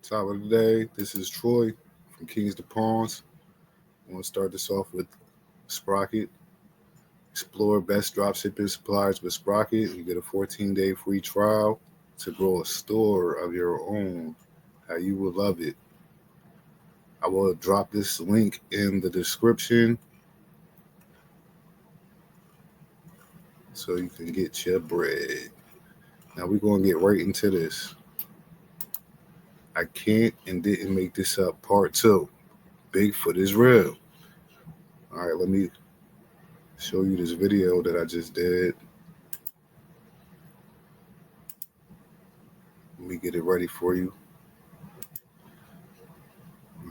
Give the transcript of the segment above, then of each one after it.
Top of the day. This is Troy from Kings to Pawns. I want to start this off with Sprocket. Explore best dropshipping suppliers with Sprocket. You get a 14-day free trial to grow a store of your own. How you will love it. I will drop this link in the description so you can get your bread. Now we're going to get right into this. I can't and didn't make this up. Part 2. Bigfoot is real. All right, let me show you this video that I just did. Let me get it ready for you.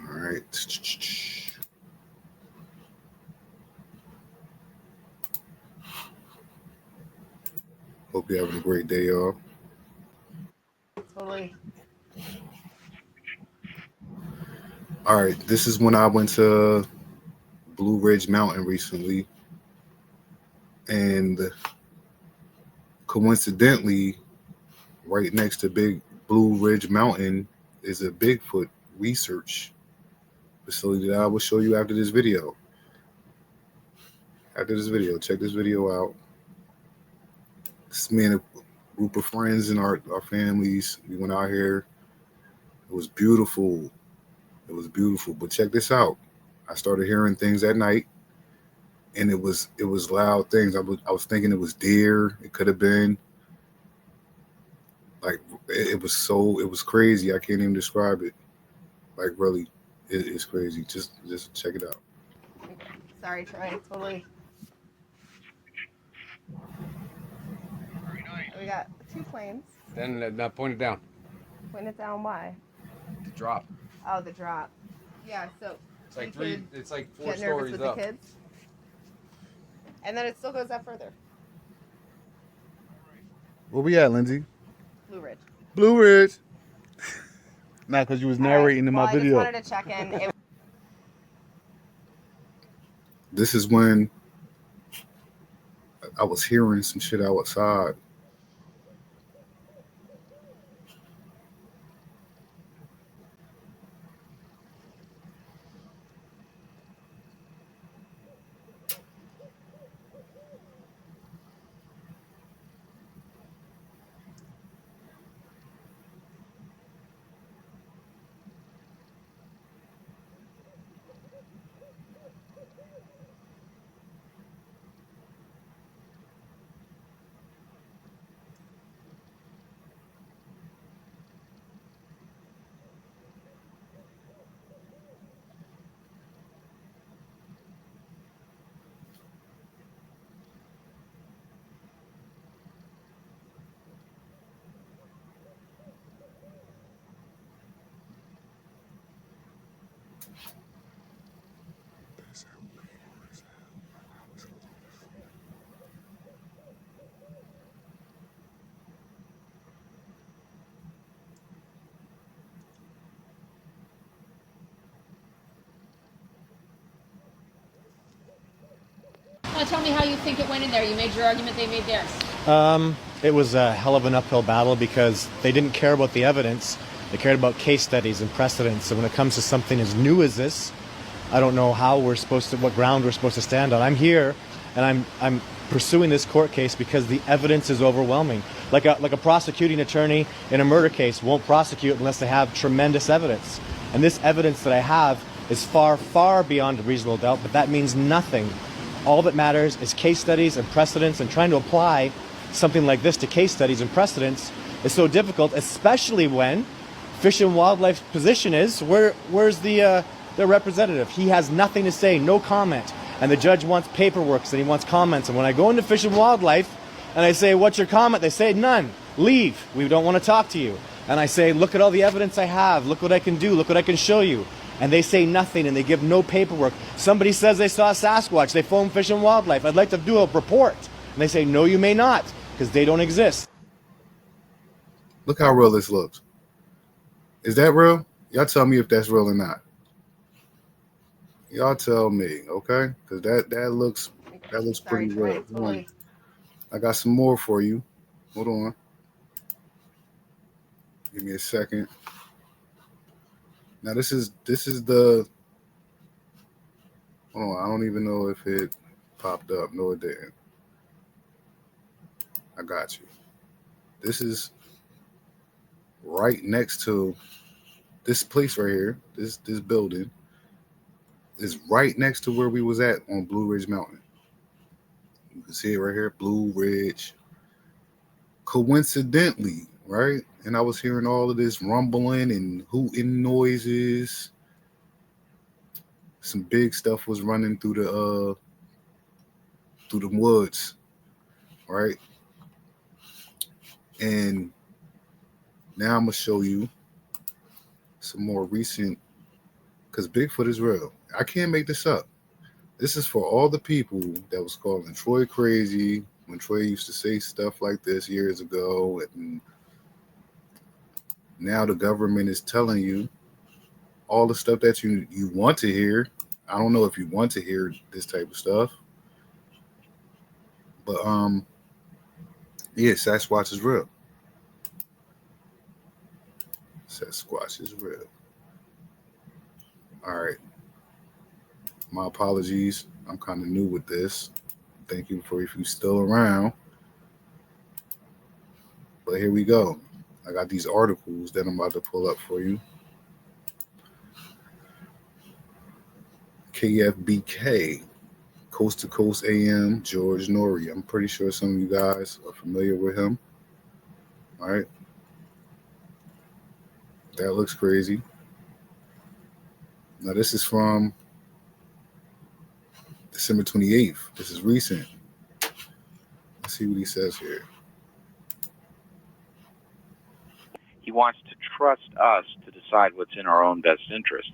All right. Hope you're having a great day, y'all. Totally. All right, this is when I went to Blue Ridge Mountain recently. And coincidentally, right next to Big Blue Ridge Mountain is a Bigfoot research facility that I will show you after this video. Check this video out. This me and a group of friends and our families, we went out here. It was beautiful. But check this out. I started hearing things at night, and it was loud things. I was thinking it was deer. It could have been. Like it was crazy. I can't even describe it. Like really, it's crazy. Just check it out. Sorry, Troy. Totally. We got 2 planes. Then now point it down. Point it down. Why? The drop. Oh, the drop. Yeah. So It's like you could It's like 4 get nervous stories with up. the kids, and then it still goes up further. Where we at, Lindsay? Blue Ridge. Blue Ridge. Not because you was narrating in my video. I just wanted to check in. This is when I was hearing some shit outside. Tell me how you think it went in there. You made your argument, they made theirs. It was a hell of an uphill battle because they didn't care about the evidence. They cared about case studies and precedents. And when it comes to something as new as this, I don't know what ground we're supposed to stand on. I'm here, and I'm pursuing this court case because the evidence is overwhelming. Like a prosecuting attorney in a murder case won't prosecute unless they have tremendous evidence. And this evidence that I have is far, far beyond a reasonable doubt, but that means nothing. All that matters is case studies and precedents, and trying to apply something like this to case studies and precedents is so difficult, especially when Fish and Wildlife's position is, where's their representative? He has nothing to say, no comment. And the judge wants paperwork, and he wants comments. And when I go into Fish and Wildlife and I say, what's your comment? They say, none. Leave. We don't want to talk to you. And I say, look at all the evidence I have. Look what I can do. Look what I can show you. And they say nothing, and they give no paperwork. Somebody says they saw a Sasquatch. They phone Fish and Wildlife. I'd like to do a report. And they say, no, you may not, because they don't exist. Look how real this looks. Is that real? Y'all tell me if that's real or not. Y'all tell me, okay? Because that looks pretty real. Totally. I got some more for you. Hold on. Give me a second. Now this is the. Hold on, I don't even know if it popped up. No, it didn't. I got you. This is right next to this place right here. This building is right next to where we was at on Blue Ridge Mountain. You can see it right here, Blue Ridge. Coincidentally, right? And I was hearing all of this rumbling and hooting noises. Some big stuff was running through the woods, right? And now I'm gonna show you some more recent, because Bigfoot is real. I can't make this up. This is for all the people that was calling Troy crazy when Troy used to say stuff like this years ago, and now the government is telling you all the stuff that you want to hear. I don't know if you want to hear this type of stuff, but yeah, Sasquatch is real. Sasquatch is real. All right. My apologies. I'm kind of new with this. Thank you for if you're still around. But here we go. I got these articles that I'm about to pull up for you. KFBK, Coast to Coast AM, George Norrie. I'm pretty sure some of you guys are familiar with him. All right. That looks crazy. Now, this is from December 28th. This is recent. Let's see what he says here. He wants to trust us to decide what's in our own best interest.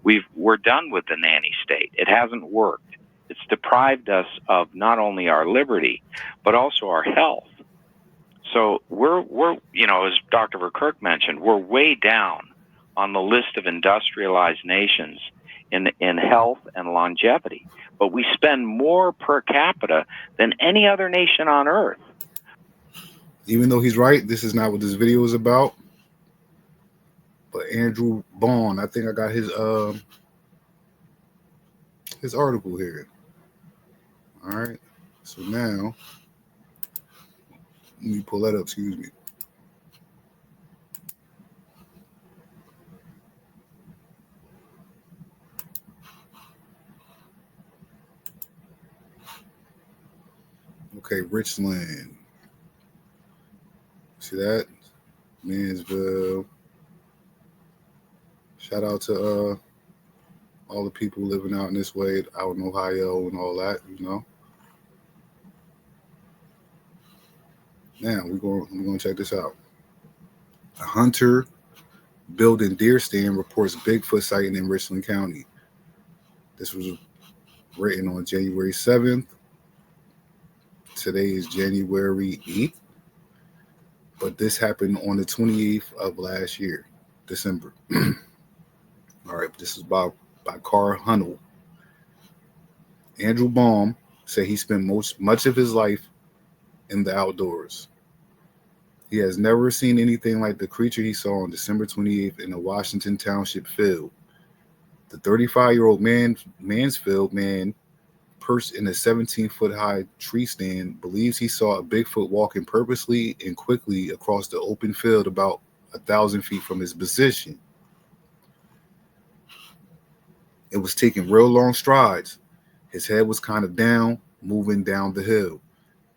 We're done with the nanny state. It hasn't worked. It's deprived us of not only our liberty, but also our health. So we're as Dr. Verkerk mentioned, we're way down on the list of industrialized nations in health and longevity. But we spend more per capita than any other nation on earth. Even though he's right, this is not what this video is about. But Andrew Bond, I think I got his article here. All right. So now, let me pull that up. Excuse me. Okay, Richland. See that? Mansville. Shout out to all the people living out in this way, out in Ohio and all that, you know. Now we're going to check this out. A hunter building deer stand reports Bigfoot sighting in Richland County. This was written on January 7th. Today is January 8th. But this happened on the 28th of last year, December. All right, this is by Carl Hunnell. Andrew Baum said he spent much of his life in the outdoors. He has never seen anything like the creature he saw on December 28th in a Washington Township field. The 35-year-old Mansfield man, perched in a 17-foot high tree stand, believes he saw a Bigfoot walking purposely and quickly across the open field about 1,000 feet from his position. It was taking real long strides. His head was kind of down, moving down the hill.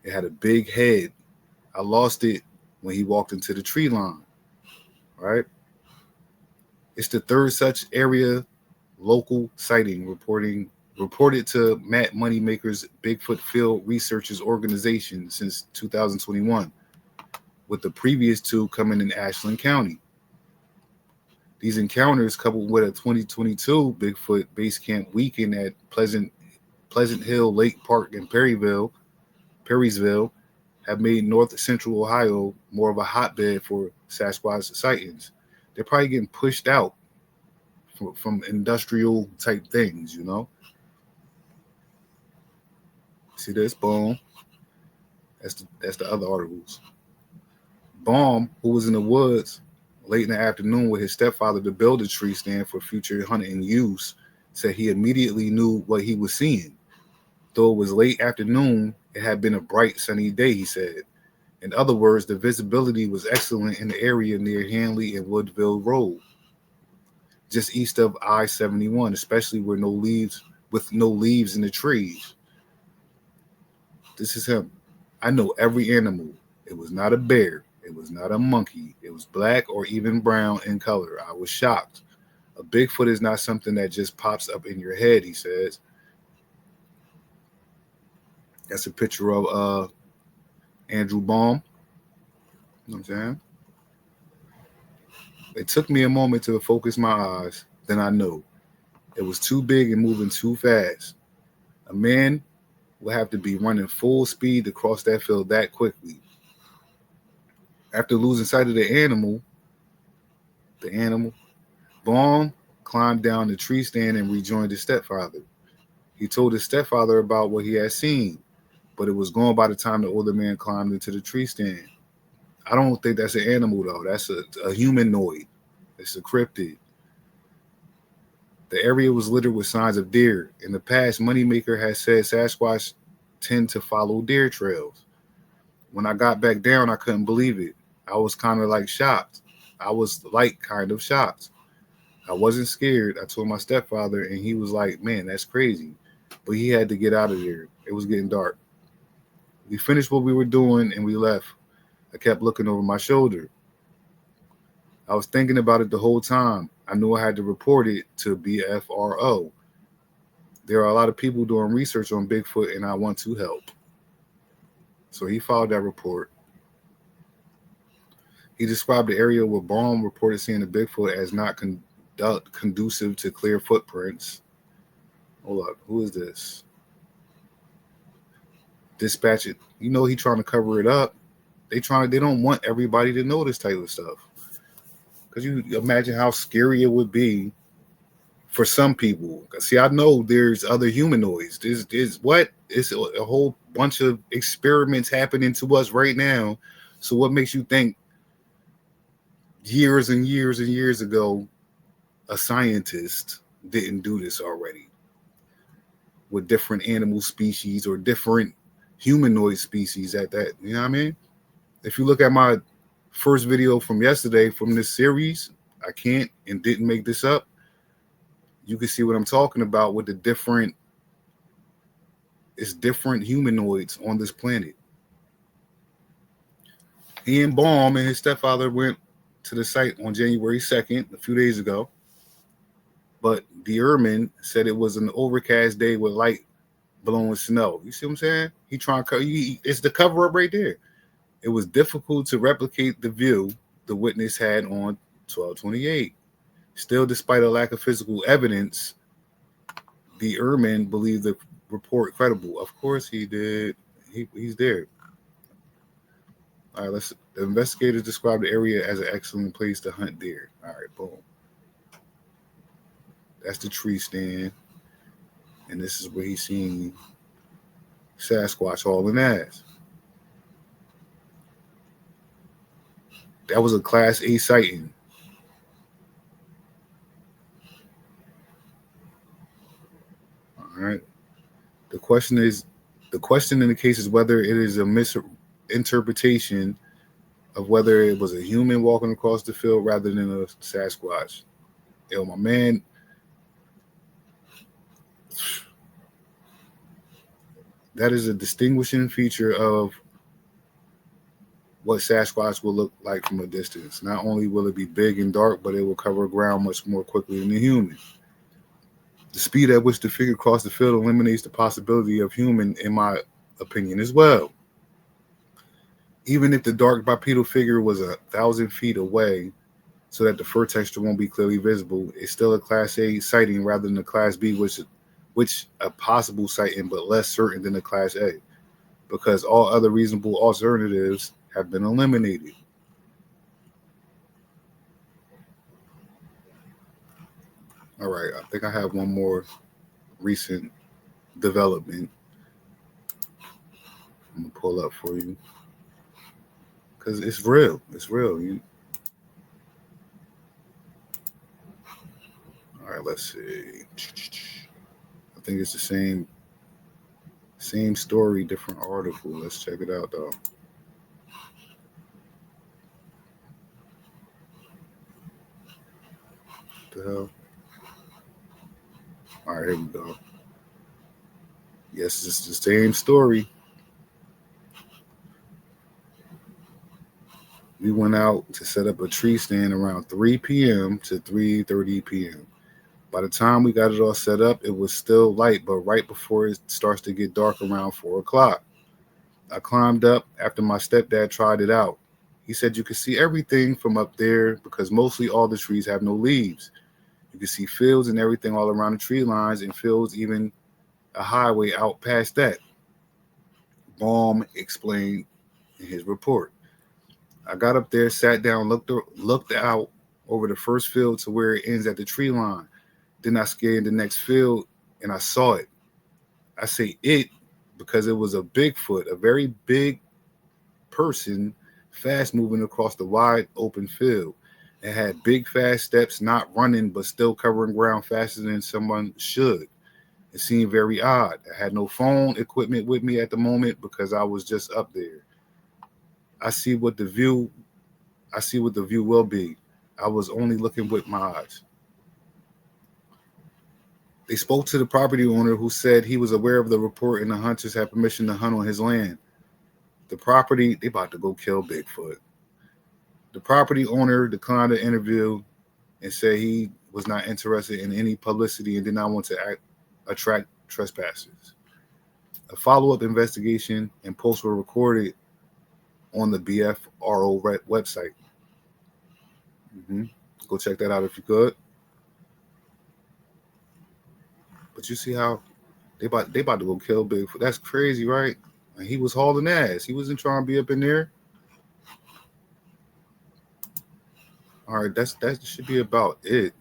It had a big head. I lost it when he walked into the tree line. Right? It's the third such area local sighting reported to Matt Moneymaker's Bigfoot Field Researchers Organization since 2021, with the previous two coming in Ashland County. These encounters, coupled with a 2022 Bigfoot base camp weekend at Pleasant Hill Lake Park in Perrysville, have made north central Ohio more of a hotbed for Sasquatch sightings. They're probably getting pushed out from industrial type things, you know. See this? Boom. That's the other articles. Baum, who was in the woods late in the afternoon with his stepfather to build a tree stand for future hunting use, said he immediately knew what he was seeing. Though it was late afternoon, it had been a bright sunny day, he said. In other words, the visibility was excellent in the area near Hanley and Woodville Road, just east of I-71, especially with no leaves in the trees. This is him. I know every animal. It was not a bear. It was not a monkey. It was black or even brown in color. I was shocked. A Bigfoot is not something that just pops up in your head, he says. That's a picture of Andrew Baum. You know what I'm saying? It took me a moment to focus my eyes. Then I knew. It was too big and moving too fast. A man would have to be running full speed to cross that field that quickly. After losing sight of the animal, Baum climbed down the tree stand and rejoined his stepfather. He told his stepfather about what he had seen, but it was gone by the time the older man climbed into the tree stand. I don't think that's an animal, though. That's a humanoid. It's a cryptid. The area was littered with signs of deer. In the past, Moneymaker has said Sasquatch tend to follow deer trails. When I got back down, I couldn't believe it. I was kind of like shocked. I wasn't scared. I told my stepfather, and he was like, man, that's crazy. But he had to get out of there. It was getting dark. We finished what we were doing, and we left. I kept looking over my shoulder. I was thinking about it the whole time. I knew I had to report it to BFRO. There are a lot of people doing research on Bigfoot, and I want to help. So he filed that report. He described the area where Baum reported seeing the Bigfoot as not conducive to clear footprints. Hold up, who is this? Dispatch it. You know he trying to cover it up. They don't want everybody to know this type of stuff. Because you imagine how scary it would be for some people. See, I know there's other humanoids. There's what? It's a whole bunch of experiments happening to us right now. So what makes you think years and years and years ago a scientist didn't do this already with different animal species or different humanoid species at that? You know what I mean? If you look at my first video from yesterday from this series, I can't and didn't make this up. You can see what I'm talking about with different humanoids on this planet. He and Baum and his stepfather went to the site on January 2nd, a few days ago. But the airman said it was an overcast day with light blowing snow. You see what I'm saying? It's the cover up right there. It was difficult to replicate the view the witness had on 12/28. Still, despite a lack of physical evidence, the airman believed the report credible. Of course he did. He's there. All right, the investigators described the area as an excellent place to hunt deer. All right, boom. That's the tree stand. And this is where he's seeing Sasquatch hauling ass. That was a Class A sighting. All right. The question in the case is whether it is a misinterpretation of whether it was a human walking across the field rather than a Sasquatch. Yo, my man. That is a distinguishing feature of what Sasquatch will look like from a distance. Not only will it be big and dark, but it will cover ground much more quickly than a human. The speed at which the figure crossed the field eliminates the possibility of human, in my opinion, as well. Even if the dark bipedal figure was 1,000 feet away, so that the fur texture won't be clearly visible, it's still a Class A sighting rather than a Class B, which a possible sighting, but less certain than a Class A, because all other reasonable alternatives have been eliminated. All right, I think I have one more recent development I'm gonna pull up for you because it's real. It's real. All right, let's see. I think it's the same story, different article. Let's check it out though. What the hell? All right, here we go. Yes, it's the same story. We went out to set up a tree stand around 3 p.m. to 3:30 p.m. By the time we got it all set up, it was still light, but right before it starts to get dark around 4 o'clock. I climbed up after my stepdad tried it out. He said you could see everything from up there because mostly all the trees have no leaves. You can see fields and everything all around the tree lines and fields, even a highway out past that. Baum explained in his report. I got up there, sat down, looked out over the first field to where it ends at the tree line. Then I scanned the next field and I saw it. I say it because it was a Bigfoot, a very big person, fast moving across the wide open field. It had big, fast steps, not running, but still covering ground faster than someone should. It seemed very odd. I had no phone equipment with me at the moment because I was just up there. I see what the view will be. I was only looking with my eyes. They spoke to the property owner who said he was aware of the report and the hunters had permission to hunt on his land. The property, they about to go kill Bigfoot. The property owner declined the interview and said he was not interested in any publicity and did not want to attract trespassers. A follow-up investigation and posts were recorded on the BFRO website. Go check that out if you could. But you see how they about to go kill Bigfoot. That's crazy, right? And he was hauling ass. He wasn't trying to be up in there. All right, that should be about it.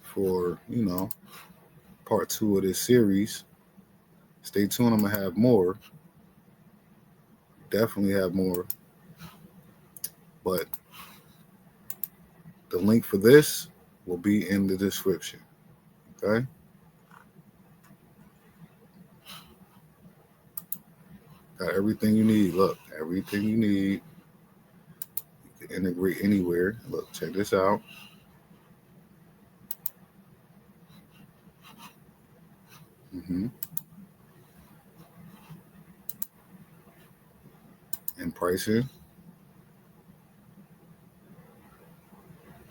For, part 2 of this series. Stay tuned. I'm going to have more. Definitely have more. But the link for this will be in the description. Okay? Got everything you need. Look, everything you need. You can integrate anywhere. Look, check this out. And pricing.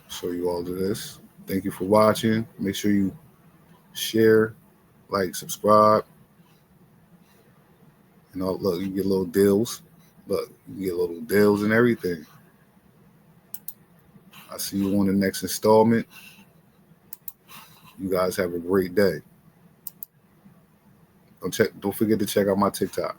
Show you all of this. Thank you for watching. Make sure you share, like, subscribe. Look, you get little deals. Look, you get little deals and everything. I'll see you on the next installment. You guys have a great day. Don't forget to check out my TikTok.